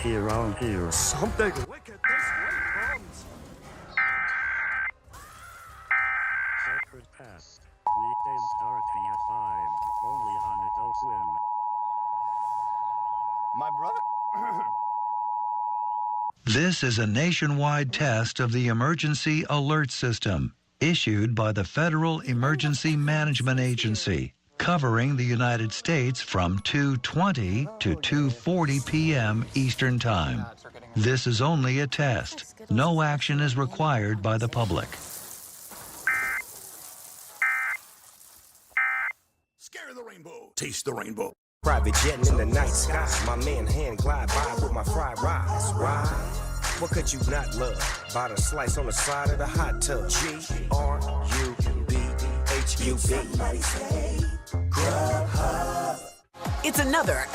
activity around here. Something wicked this way comes. Sacred Past. Weekdays starting at 5. Only on Adult Swim. My brother? This is a nationwide test of the Emergency Alert System, issued by the Federal Emergency Management Agency, covering the United States from 2:20 to 2:40 p.m. Eastern Time. This is only a test. No action is required by the public. Scare the rainbow. Taste the rainbow. Private jetting in the night sky. My man hand glide by with my fried rice. Why? What could you not love? Bought a slice on the side of the hot tub. GRUBHUB. It's another